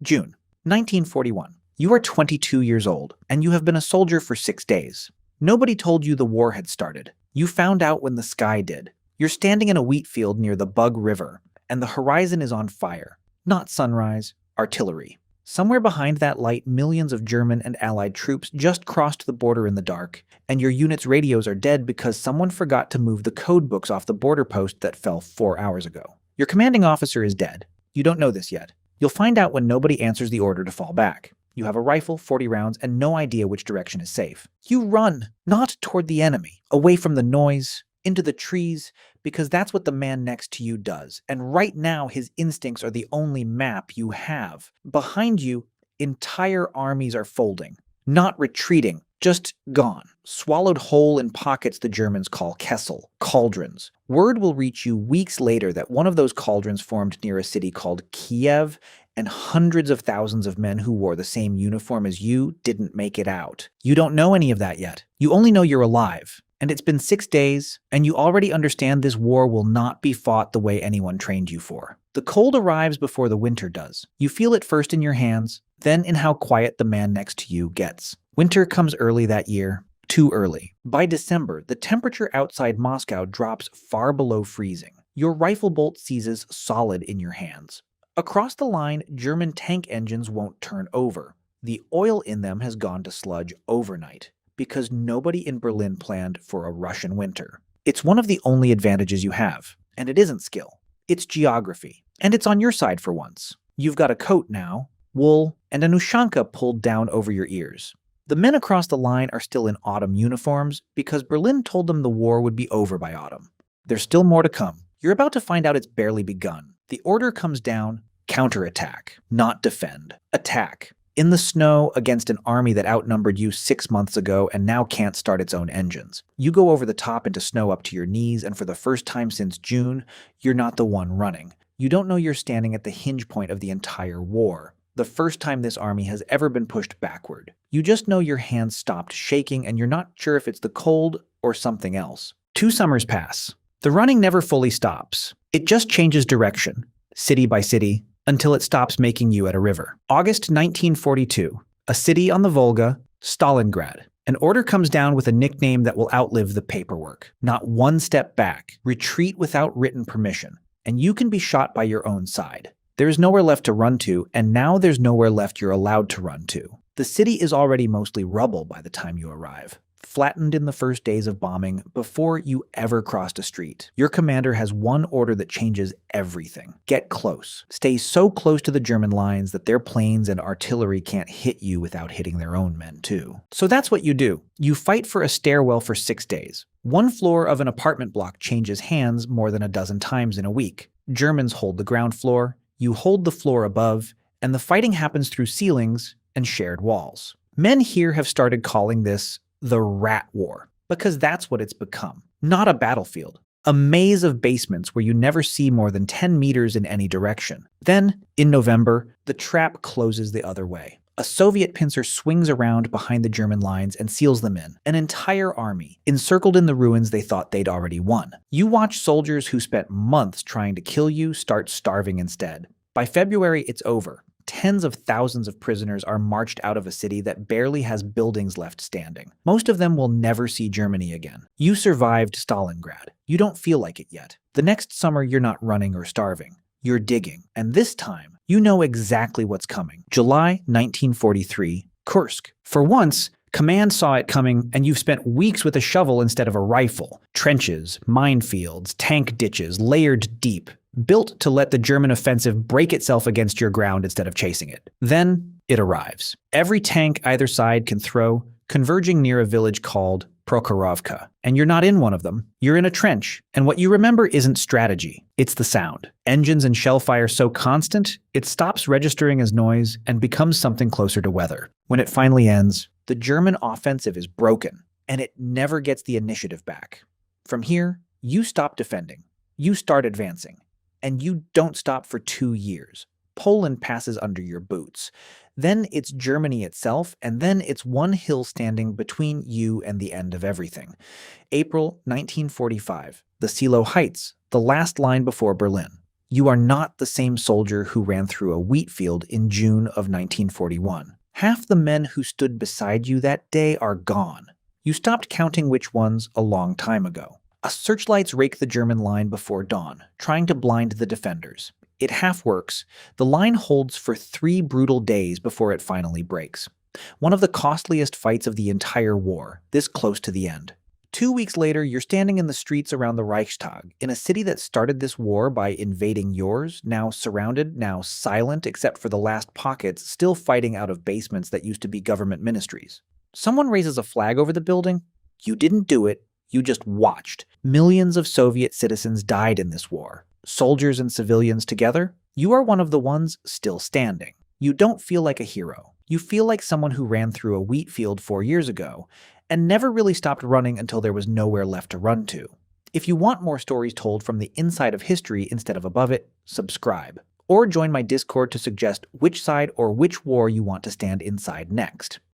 June 1941. You are 22 years old, and you have been a soldier for 6 days. Nobody told you the war had started. You found out when the sky did. You're standing in a wheat field near the Bug River, and the horizon is on fire. Not sunrise, artillery. Somewhere behind that light, millions of German and Allied troops just crossed the border in the dark, and your unit's radios are dead because someone forgot to move the code books off the border post that fell 4 hours ago. Your commanding officer is dead. You don't know this yet. You'll find out when nobody answers the order to fall back. You have a rifle, 40 rounds, and no idea which direction is safe. You run, not toward the enemy, away from the noise, into the trees, because that's what the man next to you does. And right now, his instincts are the only map you have. Behind you, entire armies are folding, not retreating, just gone, swallowed whole in pockets the Germans call Kessel, cauldrons. Word will reach you weeks later that one of those cauldrons formed near a city called Kiev, and hundreds of thousands of men who wore the same uniform as you didn't make it out. You don't know any of that yet. You only know you're alive. And it's been 6 days, and you already understand this war will not be fought the way anyone trained you for. The cold arrives before the winter does. You feel it first in your hands, then in how quiet the man next to you gets. Winter comes early that year, too early. By December, the temperature outside Moscow drops far below freezing. Your rifle bolt seizes solid in your hands. Across the line, German tank engines won't turn over. The oil in them has gone to sludge overnight, because nobody in Berlin planned for a Russian winter. It's one of the only advantages you have, and it isn't skill. It's geography, and it's on your side for once. You've got a coat now, wool, and an ushanka pulled down over your ears. The men across the line are still in autumn uniforms because Berlin told them the war would be over by autumn. There's still more to come. You're about to find out it's barely begun. The order comes down, counterattack, not defend. Attack. In the snow against an army that outnumbered you 6 months ago and now can't start its own engines. You go over the top into snow up to your knees, and for the first time since June, you're not the one running. You don't know you're standing at the hinge point of the entire war. The first time this army has ever been pushed backward. You just know your hands stopped shaking, and you're not sure if it's the cold or something else. 2 summers pass. The running never fully stops. It just changes direction, city by city, until it stops making you at a river. August 1942, a city on the Volga, Stalingrad. An order comes down with a nickname that will outlive the paperwork. Not one step back, retreat without written permission, and you can be shot by your own side. There is nowhere left to run to, and now there's nowhere left you're allowed to run to. The city is already mostly rubble by the time you arrive, flattened in the first days of bombing before you ever crossed a street. Your commander has one order that changes everything. Get close. Stay so close to the German lines that their planes and artillery can't hit you without hitting their own men too. So that's what you do. You fight for a stairwell for 6 days. One floor of an apartment block changes hands more than a dozen times in a week. Germans hold the ground floor, you hold the floor above, and the fighting happens through ceilings and shared walls. Men here have started calling this the Rat War, because that's what it's become. Not a battlefield. A maze of basements where you never see more than 10 meters in any direction. Then, in November, the trap closes the other way. A Soviet pincer swings around behind the German lines and seals them in. An entire army, encircled in the ruins they thought they'd already won. You watch soldiers who spent months trying to kill you start starving instead. By February, it's over. Tens of thousands of prisoners are marched out of a city that barely has buildings left standing. Most of them will never see Germany again. You survived Stalingrad. You don't feel like it yet. The next summer, you're not running or starving. You're digging. And this time, you know exactly what's coming. July 1943, Kursk. For once, command saw it coming, and you've spent weeks with a shovel instead of a rifle. Trenches, minefields, tank ditches, layered deep. Built to let the German offensive break itself against your ground instead of chasing it. Then it arrives. Every tank either side can throw, converging near a village called Prokhorovka. And you're not in one of them. You're in a trench. And what you remember isn't strategy. It's the sound. Engines and shell fire so constant, it stops registering as noise and becomes something closer to weather. When it finally ends, the German offensive is broken, and it never gets the initiative back. From here, you stop defending. You start advancing. And you don't stop for 2 years. Poland passes under your boots. Then it's Germany itself, and then it's one hill standing between you and the end of everything. April 1945, the Silo Heights, the last line before Berlin. You are not the same soldier who ran through a wheat field in June of 1941. Half the men who stood beside you that day are gone. You stopped counting which ones a long time ago. Searchlights rake the German line before dawn, trying to blind the defenders. It half works. The line holds for 3 brutal days before it finally breaks. One of the costliest fights of the entire war, this close to the end. 2 weeks later, you're standing in the streets around the Reichstag, in a city that started this war by invading yours, now surrounded, now silent except for the last pockets, still fighting out of basements that used to be government ministries. Someone raises a flag over the building. You didn't do it. You just watched. Millions of Soviet citizens died in this war. Soldiers and civilians together, you are one of the ones still standing. You don't feel like a hero. You feel like someone who ran through a wheat field 4 years ago and never really stopped running until there was nowhere left to run to. If you want more stories told from the inside of history instead of above it, subscribe. Or join my Discord to suggest which side or which war you want to stand inside next.